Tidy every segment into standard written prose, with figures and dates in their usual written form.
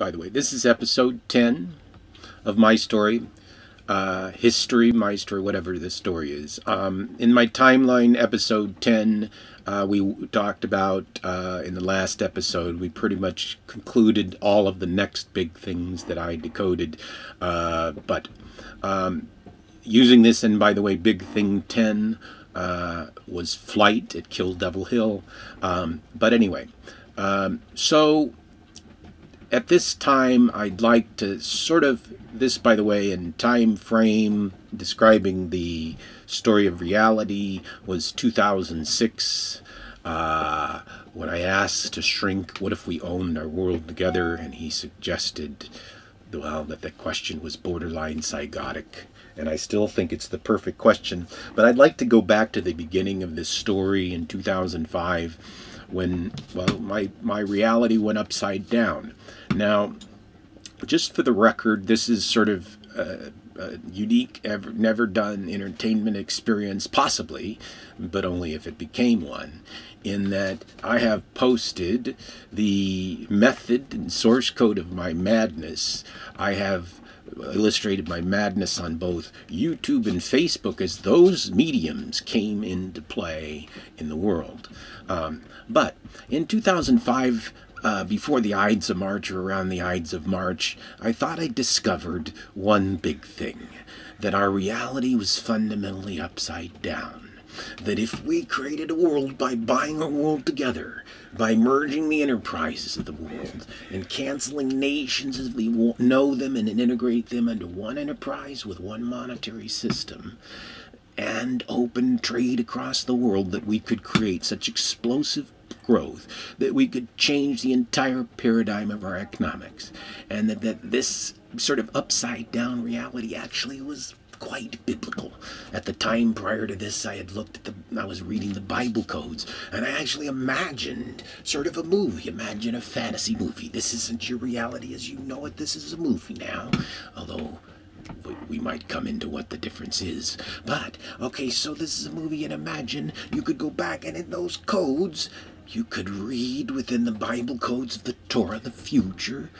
by the way. This is episode 10 of my story. History, my story, whatever the story is. In my timeline, episode 10, we talked about, in the last episode, we pretty much concluded all of the next big things that I decoded. But using this, and by the way, big thing 10 was flight at Kill Devil Hill. But anyway, so at this time, I'd like to sort of, this, by the way, in time frame, describing the story of reality, was 2006, when I asked to shrink, what if we owned our world together? And he suggested, well, that the question was borderline psychotic. And I still think it's the perfect question. But I'd like to go back to the beginning of this story in 2005, when, well, my reality went upside down. Now, just for the record, this is sort of a unique, never done entertainment experience, possibly, but only if it became one, in that I have posted the method and source code of my madness. I have illustrated my madness on both YouTube and Facebook as those mediums came into play in the world. But in 2005, before the Ides of March, or around the Ides of March, I thought I discovered one big thing, that our reality was fundamentally upside down. That if we created a world by buying a world together, by merging the enterprises of the world, and canceling nations as we know them and integrate them into one enterprise with one monetary system, and open trade across the world, that we could create such explosive growth that we could change the entire paradigm of our economics, and that this sort of upside down reality actually was quite biblical. At the time prior to this, I had looked at I was reading the Bible codes, and I actually imagined sort of a movie. Imagine a fantasy movie. This isn't your reality as you know it. This is a movie now, although we might come into what the difference is. But, okay, so this is a movie, and imagine you could go back, and in those codes, you could read within the Bible codes of the Torah, the future,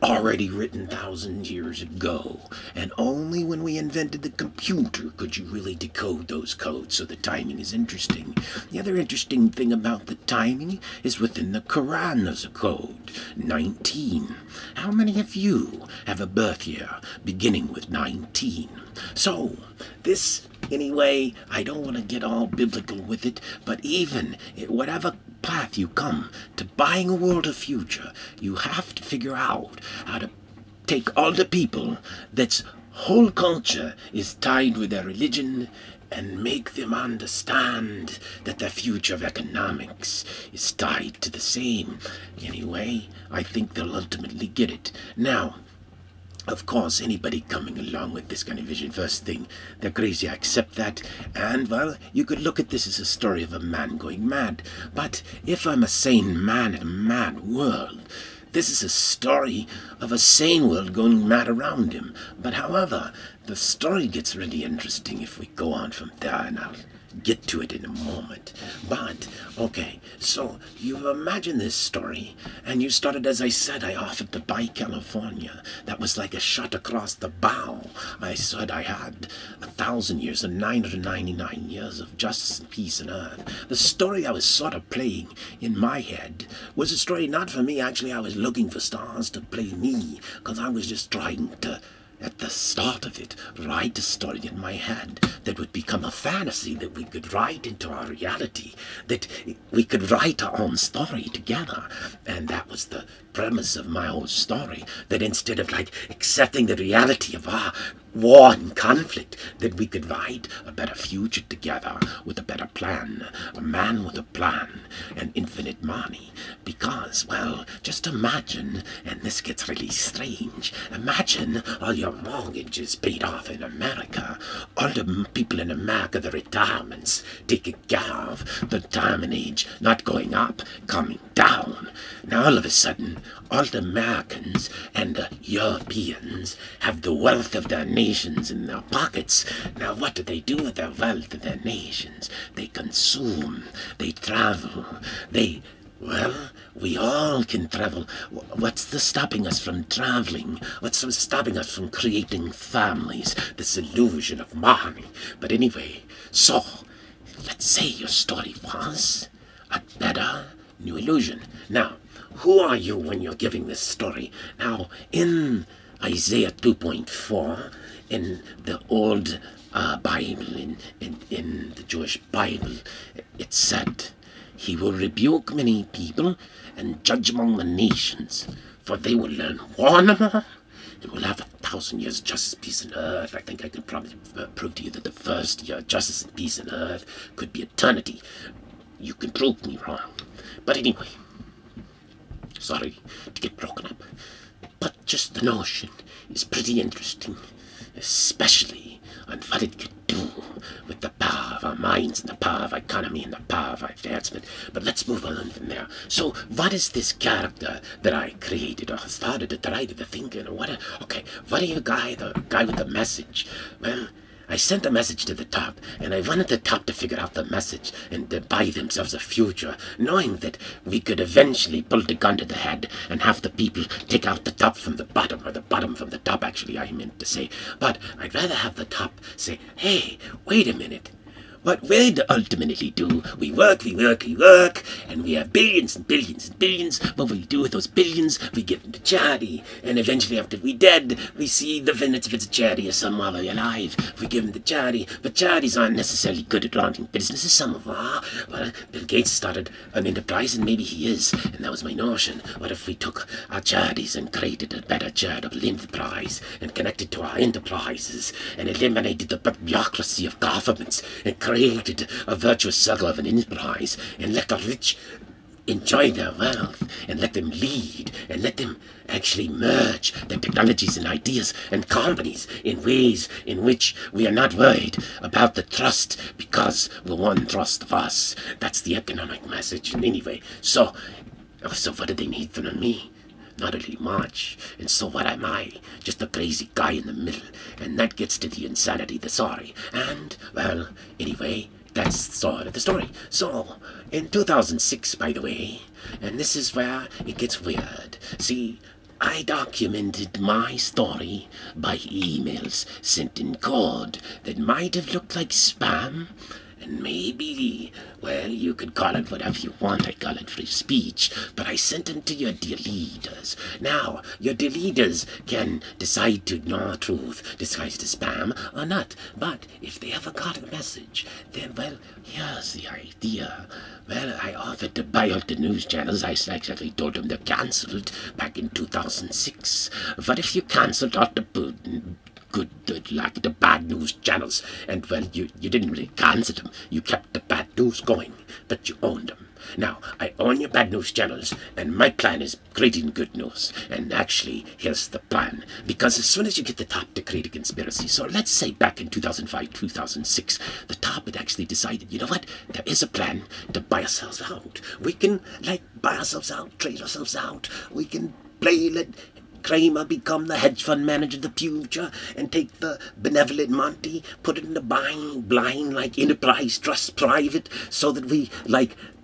already written thousands of years ago. And only when we invented the computer could you really decode those codes, so the timing is interesting. The other interesting thing about the timing is within the Quran there's a code, 19. How many of you have a birth year beginning with 19? So, this, anyway, I don't want to get all biblical with it, but even whatever path you come to buying a world of future, you have to figure out how to take all the people that's whole culture is tied with their religion and make them understand that the future of economics is tied to the same. Anyway, I think they'll ultimately get it. Now, of course, anybody coming along with this kind of vision, first thing, they're crazy, I accept that. And, well, you could look at this as a story of a man going mad. But if I'm a sane man in a mad world, this is a story of a sane world going mad around him. But however, the story gets really interesting if we go on from there, and I'll get to it in a moment. But, okay, so you imagine this story, and you started, as I said, I offered to buy California. That was like a shot across the bow. I said I had 1,000 years and 999 years of justice and peace on earth. The story I was sort of playing in my head was a story not for me. Actually, I was looking for stars to play me, because I was just trying to, at the start of it, write a story in my head that would become a fantasy that we could write into our reality, that we could write our own story together. And that was the premise of my whole story, that instead of like accepting the reality of our war and conflict, that we could write a better future together with a better plan, a man with a plan, and infinite money. Because, well, just imagine, and this gets really strange, imagine all your mortgages paid off in America, all the people in America, the retirements taken care of, the retirement age not going up, coming down. Now all of a sudden, all the Americans and the Europeans have the wealth of their nations in their pockets. Now what do they do with their wealth of their nations? They consume, they travel, they, well, We all can travel. What's stopping us from traveling? What's stopping us from creating families? This illusion of money. But anyway, so let's say your story was a better new illusion. Now, who are you when you're giving this story? Now, in Isaiah 2.4, in the old Bible, in the Jewish Bible, it said, "He will rebuke many people and judge among the nations, for they will learn one more. They will have 1,000 years justice, peace, and earth." I think I can probably prove to you that the first year justice and peace and earth could be eternity. You can prove me wrong. But anyway, sorry to get broken up. But just the notion is pretty interesting, especially on what it could do with the power of our minds and the power of economy and the power of advancement. But let's move on from there. So what is this character that I created or started to try to think? Okay, what are you the guy with the message? Well, I sent a message to the top, and I wanted the top to figure out the message and to buy themselves a future, knowing that we could eventually pull the gun to the head and have the people take out the top from the bottom, or the bottom from the top, actually, I meant to say. But I'd rather have the top say, "Hey, wait a minute. What we ultimately do, we work, and we have billions and billions and billions. What we do with those billions, we give them to charity. And eventually, after we're dead, we see the benefits if it's a charity or some while we're alive. We give them to charity. But charities aren't necessarily good at running businesses. Some of them are. Well, Bill Gates started an enterprise, and maybe he is. And that was my notion. What if we took our charities and created a better charitable enterprise and connected to our enterprises and eliminated the bureaucracy of governments and created a virtuous circle of an enterprise and let the rich enjoy their wealth and let them lead and let them actually merge their technologies and ideas and companies in ways in which we are not worried about the trust because we're one trust of us." That's the economic message. And anyway, so what do they need from me? Not really much. And so what am I? Just a crazy guy in the middle. And that gets to the insanity, the sorry. And, well, anyway, that's sort of the story. So, in 2006, by the way, and this is where it gets weird. See, I documented my story by emails sent in code that might have looked like spam. And maybe, well, you could call it whatever you want. I call it free speech. But I sent them to your deleters. Now, your deleters can decide to ignore truth, disguised as spam, or not. But if they ever got a message, then, well, here's the idea. Well, I offered to buy out the news channels. I actually told them they're cancelled back in 2006. What if you cancelled out the good like the bad news channels, and well, you didn't really cancel them, you kept the bad news going, but you owned them. Now, I own your bad news channels, and my plan is creating good news. And actually, here's the plan. Because as soon as you get the top to create a conspiracy, so let's say back in 2005, 2006, the top had actually decided, you know what, there is a plan to buy ourselves out. We can, buy ourselves out, trade ourselves out. We can let Kramer become the hedge fund manager of the future and take the benevolent Monty, put it in the blind enterprise trust private, so that we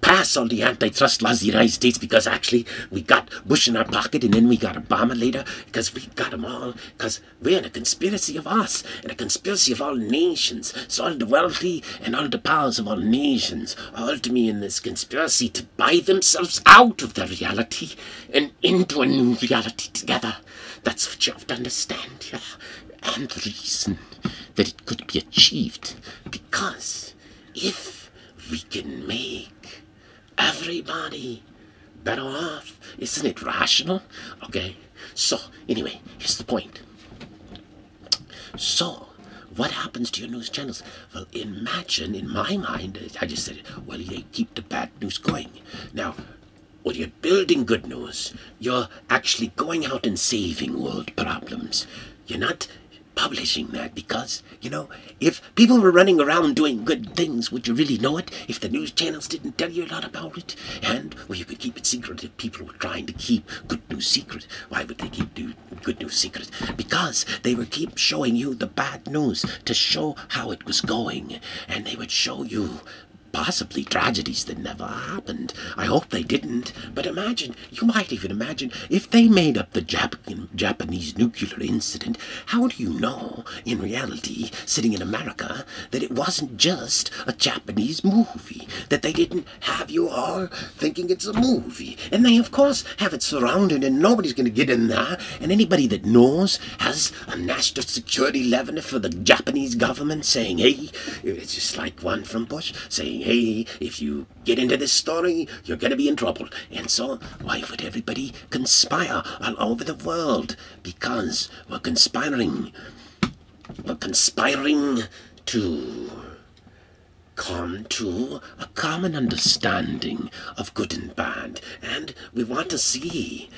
pass all the antitrust laws of the United States, because actually we got Bush in our pocket and then we got Obama later, because we got them all, because we're in a conspiracy of us and a conspiracy of all nations. So all the wealthy and all the powers of all nations are ultimately in this conspiracy to buy themselves out of their reality and into a new reality together. That's what you have to understand, yeah? And the reason that it could be achieved, because if we can make everybody better off, isn't it rational? Okay, so anyway, here's the point. So, what happens to your news channels? Well, imagine, in my mind, I just said, well, they keep the bad news going. Now, when you're building good news, you're actually going out and saving world problems. You're not publishing that because, if people were running around doing good things, would you really know it if the news channels didn't tell you a lot about it? And, well, you could keep it secret if people were trying to keep good news secret. Why would they keep good news secret? Because they would keep showing you the bad news to show how it was going. And they would show you possibly tragedies that never happened. I hope they didn't. But imagine, you might even imagine, if they made up the Japanese nuclear incident, how do you know, in reality, sitting in America, that it wasn't just a Japanese movie? That they didn't have you all thinking it's a movie? And they, of course, have it surrounded and nobody's going to get in there. And anybody that knows has a national security level for the Japanese government saying, hey, it's just like one from Bush saying, hey, if you get into this story, you're going to be in trouble. And so, why would everybody conspire all over the world? Because we're conspiring. We're conspiring to come to a common understanding of good and bad. And we want to see,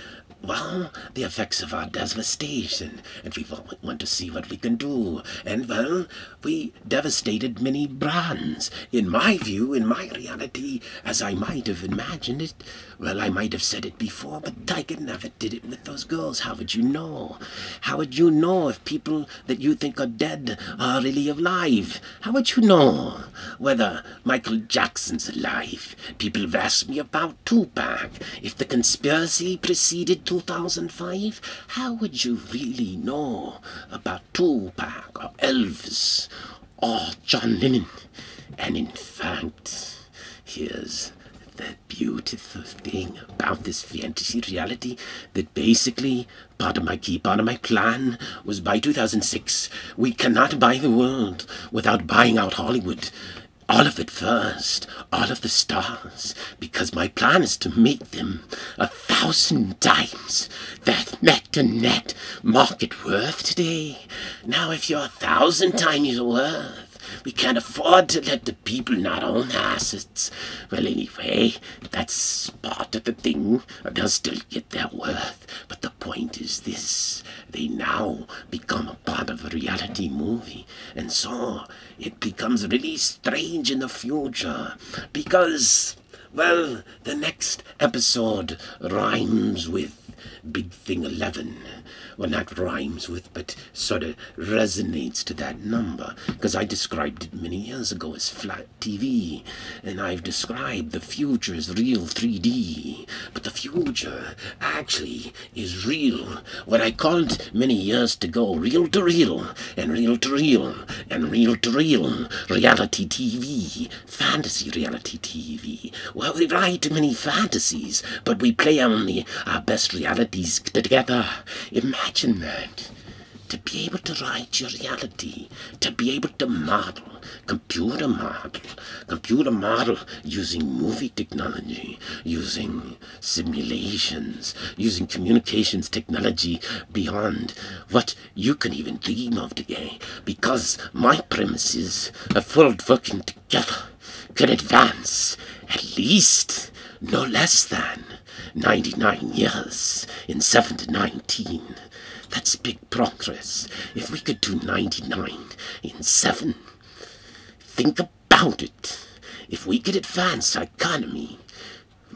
well, the effects of our devastation, and we want to see what we can do. And, well, we devastated many brands. In my view, in my reality, as I might have imagined it, well, I might have said it before, but Tiger never did it with those girls. How would you know? How would you know if people that you think are dead are really alive? How would you know whether Michael Jackson's alive? People have asked me about Tupac. If the conspiracy preceded 2005, how would you really know about Tupac or Elvis or John Lennon? And in fact, here's the beautiful thing about this fantasy reality, that basically part of my plan was by 2006, we cannot buy the world without buying out Hollywood. All of it first, all of the stars, because my plan is to make them 1,000 times that net market worth today. Now, if you're 1,000 times your worth, we can't afford to let the people not own assets. Well, anyway, that's part of the thing. They'll still get their worth. But the point is this. They now become a part of a reality movie. And so it becomes really strange in the future. Because, well, the next episode rhymes with Big Thing 11. Well, not rhymes with, but sort of resonates to that number. Because I described it many years ago as flat TV. And I've described the future as real 3D. But the future actually is real. What I called many years ago real to real, and real to real, and real to real. Reality TV. Fantasy reality TV. Well, we write many fantasies, but we play only our best realities together. Imagine that. To be able to write your reality, to be able to computer model using movie technology, using simulations, using communications technology beyond what you can even dream of today. Because my premises of world working together can advance at least no less than 99 years in 7 to 19. That's big progress. If we could do 99 in 7, think about it. If we could advance our economy,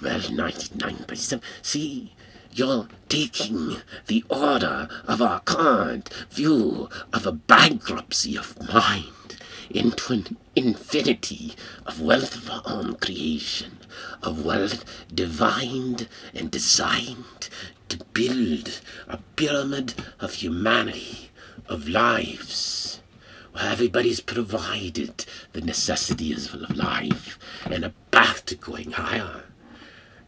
well, 99 by 7. See, you're taking the order of our current view of a bankruptcy of mind into an infinity of wealth of our own creation, of wealth divined and designed to build a pyramid of humanity, of lives, where everybody's provided the necessities of life and a path to going higher.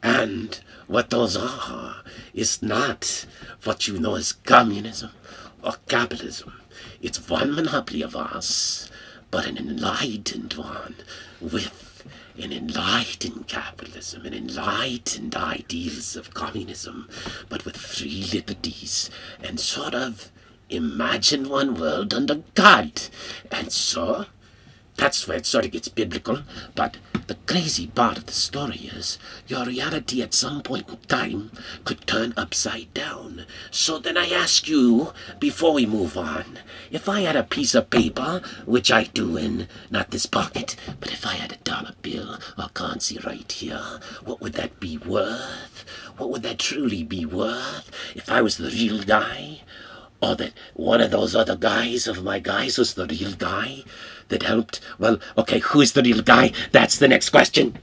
And what those are is not what you know as communism or capitalism. It's one monopoly of us, but an enlightened one, with an enlightened capitalism, an enlightened ideals of communism, but with free liberties, and sort of imagine one world under God. And so, that's where it sort of gets biblical, but the crazy part of the story is your reality at some point in time could turn upside down. So then I ask you, before we move on, if I had a piece of paper, which I do in, not this pocket, but if I had a dollar bill or currency right here, what would that be worth? What would that truly be worth if I was the real guy? Oh, that one of those other guys of my guys was the real guy that helped? Well, okay, who's the real guy? That's the next question.